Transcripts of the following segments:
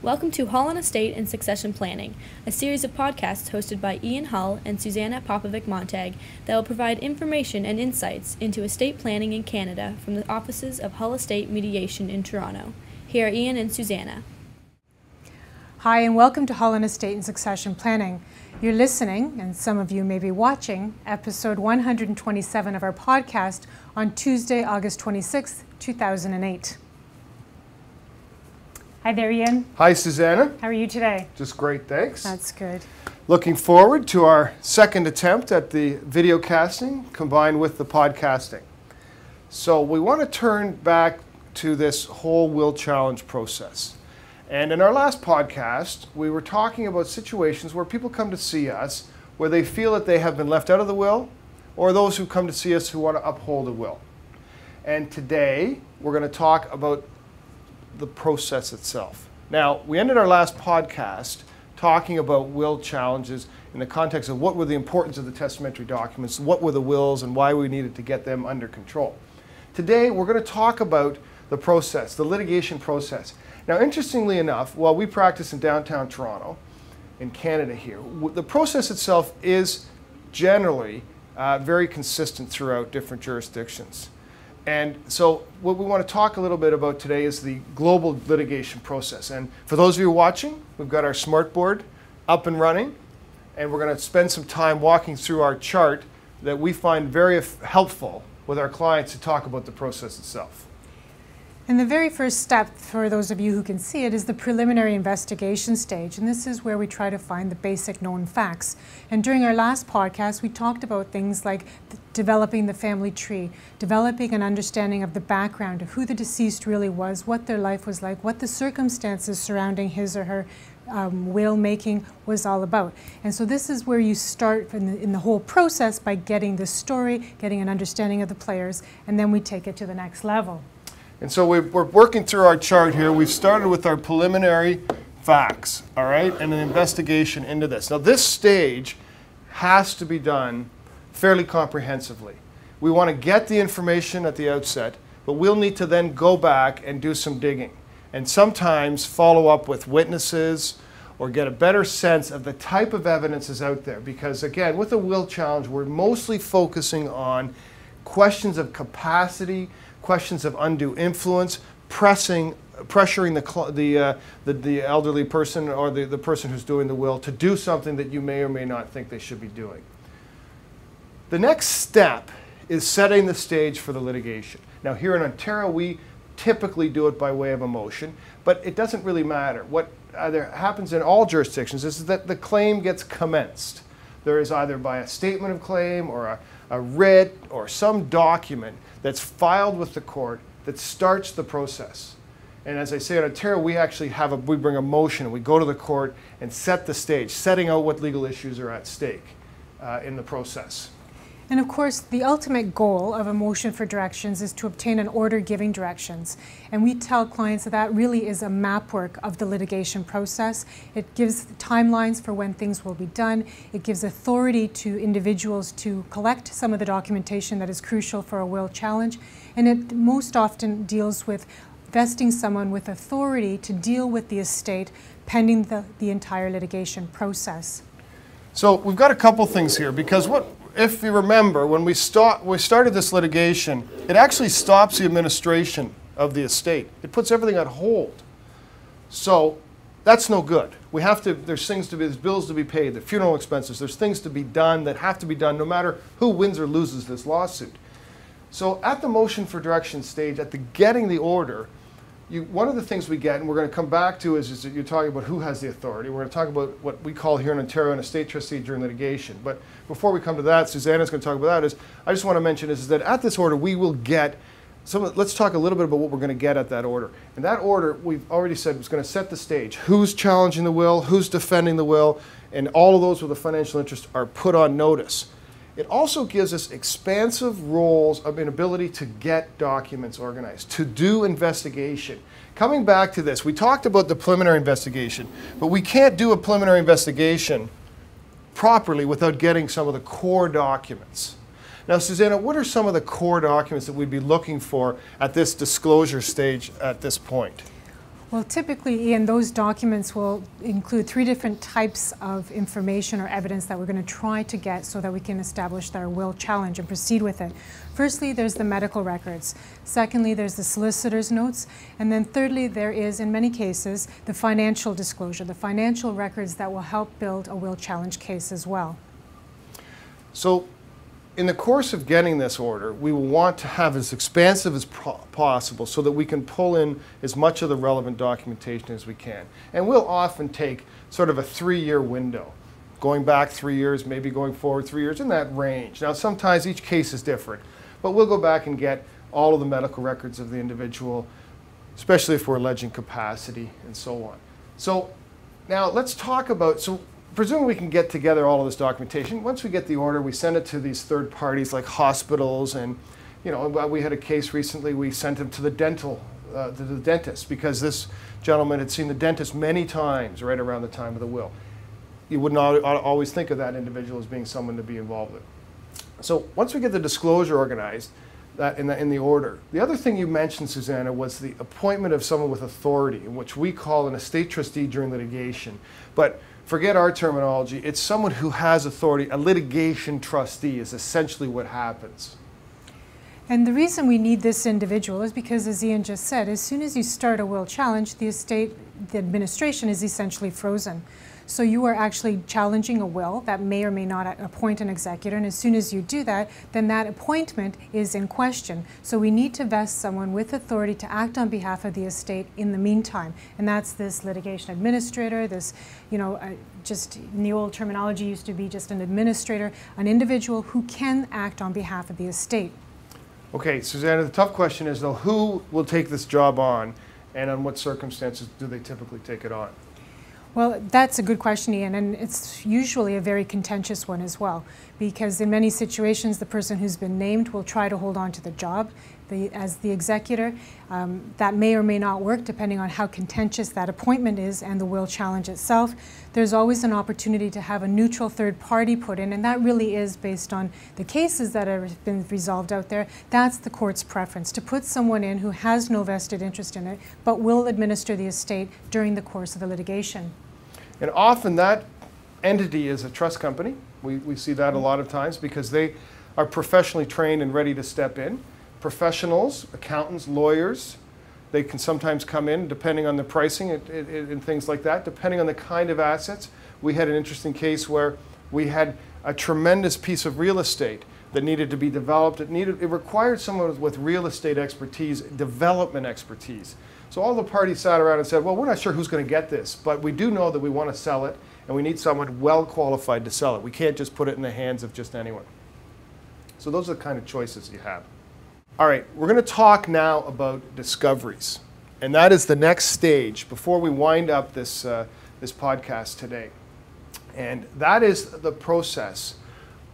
Welcome to Hull on Estate and Succession Planning, a series of podcasts hosted by Ian Hull and Suzana Popovic-Montag that will provide information and insights into estate planning in Canada from the offices of Hull Estate Mediation in Toronto. Here are Ian and Suzana. Hi, and welcome to Hull on Estate and Succession Planning. You're listening, and some of you may be watching, episode 127 of our podcast on Tuesday, August 26th, 2008. Hi there, Ian. Hi, Suzana. How are you today? Just great, thanks. That's good. Looking forward to our second attempt at the video casting combined with the podcasting. So we want to turn back to this whole will challenge process. And in our last podcast, we were talking about situations where people come to see us where they feel that they have been left out of the will, or those who come to see us who want to uphold a will. And today, we're going to talk about the process itself. Now, we ended our last podcast talking about will challenges in the context of what were the importance of the testamentary documents, what were the wills, and why we needed to get them under control. Today, we're going to talk about the process, the litigation process. Now, interestingly enough, while we practice in downtown Toronto, in Canada here, the process itself is generally very consistent throughout different jurisdictions. And so what we want to talk a little bit about today is the global litigation process. And for those of you watching, we've got our smartboard up and running, and we're going to spend some time walking through our chart that we find very helpful with our clients to talk about the process itself. And the very first step, for those of you who can see it, is the preliminary investigation stage. And this is where we try to find the basic known facts. And during our last podcast, we talked about things like developing the family tree, developing an understanding of the background of who the deceased really was, what their life was like, what the circumstances surrounding his or her will making was all about. And so this is where you start in the whole process by getting the story, getting an understanding of the players, and then we take it to the next level. And so we're working through our chart here. We've started with our preliminary facts, all right, and an investigation into this. Now, this stage has to be done fairly comprehensively. We want to get the information at the outset, but we'll need to then go back and do some digging and sometimes follow up with witnesses or get a better sense of the type of evidence is out there. Because, again, with the will challenge, we're mostly focusing on questions of capacity, questions of undue influence, pressuring the elderly person or the person who's doing the will to do something that you may or may not think they should be doing. The next step is setting the stage for the litigation. Now, here in Ontario, we typically do it by way of a motion, but it doesn't really matter. What either happens in all jurisdictions is that the claim gets commenced. There is either by a statement of claim or a writ or some document that's filed with the court that starts the process. And as I say, in Ontario, we actually we bring a motion and we go to the court and set the stage, setting out what legal issues are at stake in the process. And of course, the ultimate goal of a motion for directions is to obtain an order giving directions. And we tell clients that that really is a map work of the litigation process. It gives timelines for when things will be done. It gives authority to individuals to collect some of the documentation that is crucial for a will challenge. And it most often deals with vesting someone with authority to deal with the estate pending the entire litigation process. So we've got a couple things here, because if you remember, when we started this litigation, it actually stops the administration of the estate. It puts everything on hold. So that's no good. There's bills to be paid, the funeral expenses, there's things to be done that have to be done no matter who wins or loses this lawsuit. So at the motion for direction stage, at the getting the order, one of the things we get, and we're going to come back to, is that you're talking about who has the authority. We're going to talk about what we call here in Ontario an estate trustee during litigation. But before we come to that, Suzana's going to talk about that. I just want to mention is that at this order, we will get let's talk a little bit about what we're going to get at that order. And that order, we've already said, was going to set the stage. Who's challenging the will, who's defending the will, and all of those with a financial interest are put on notice. It also gives us expansive roles of an ability to get documents organized, to do investigation. Coming back to this, we talked about the preliminary investigation, but we can't do a preliminary investigation properly without getting some of the core documents. Now, Suzana, what are some of the core documents that we'd be looking for at this disclosure stage at this point? Well, typically, Ian, those documents will include 3 different types of information or evidence that we're going to try to get so that we can establish our will challenge and proceed with it. Firstly, there's the medical records. Secondly, there's the solicitor's notes. And then thirdly, there is, in many cases, the financial disclosure, the financial records that will help build a will challenge case as well. So, in the course of getting this order, we will want to have as expansive as possible so that we can pull in as much of the relevant documentation as we can. And we'll often take sort of a 3-year window, going back 3 years, maybe going forward 3 years, in that range. Now, sometimes each case is different, but we'll go back and get all of the medical records of the individual, especially if we're alleging capacity and so on. So now let's talk about, presumably we can get together all of this documentation. Once we get the order, we send it to these third parties like hospitals, and we had a case recently, we sent him to the dentist because this gentleman had seen the dentist many times right around the time of the will. You wouldn't always think of that individual as being someone to be involved with. So once we get the disclosure organized, that in the order. The other thing you mentioned, Suzana, was the appointment of someone with authority, which we call an estate trustee during litigation. But forget our terminology, it's someone who has authority. A litigation trustee is essentially what happens. And the reason we need this individual is because, as Ian just said, as soon as you start a will challenge, the administration is essentially frozen. So you are actually challenging a will that may or may not appoint an executor, and as soon as you do that, then that appointment is in question. So we need to vest someone with authority to act on behalf of the estate in the meantime, and that's this litigation administrator, this, just in the old terminology used to be just an administrator, an individual who can act on behalf of the estate. Okay, Suzana, the tough question is, though, who will take this job on, and on what circumstances do they typically take it on? Well, that's a good question, Ian, and it's usually a very contentious one as well, because in many situations the person who's been named will try to hold on to the job as the executor. That may or may not work depending on how contentious that appointment is and the will challenge itself. There's always an opportunity to have a neutral third party put in, and that really is based on the cases that have been resolved out there. That's the court's preference, to put someone in who has no vested interest in it but will administer the estate during the course of the litigation. And often that entity is a trust company. We see that a lot of times because they are professionally trained and ready to step in. Professionals, accountants, lawyers, they can sometimes come in depending on the pricing and things like that, depending on the kind of assets. We had an interesting case where we had a tremendous piece of real estate that needed to be developed. It required someone with real estate expertise, development expertise. So all the parties sat around and said, well, we're not sure who's going to get this, but we do know that we want to sell it, and we need someone well qualified to sell it. We can't just put it in the hands of just anyone. So those are the kind of choices you have. All right, we're going to talk now about discoveries, and that is the next stage before we wind up this podcast today. And that is the process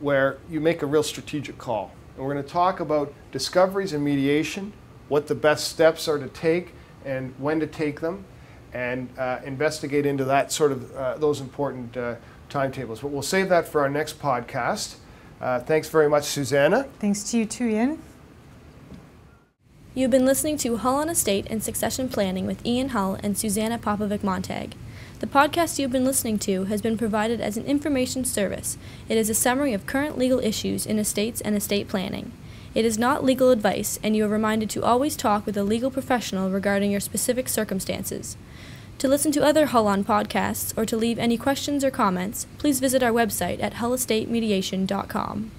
where you make a real strategic call. And we're going to talk about discoveries and mediation, what the best steps are to take, and when to take them, and investigate into that sort of those important timetables. But we'll save that for our next podcast. Thanks very much, Suzana. Thanks to you too, Ian. You've been listening to Hull on Estate and Succession Planning with Ian Hull and Suzana Popovic-Montag. The podcast you've been listening to has been provided as an information service. It is a summary of current legal issues in estates and estate planning. It is not legal advice, and you are reminded to always talk with a legal professional regarding your specific circumstances. To listen to other Hull On podcasts or to leave any questions or comments, please visit our website at hullestatemediation.com.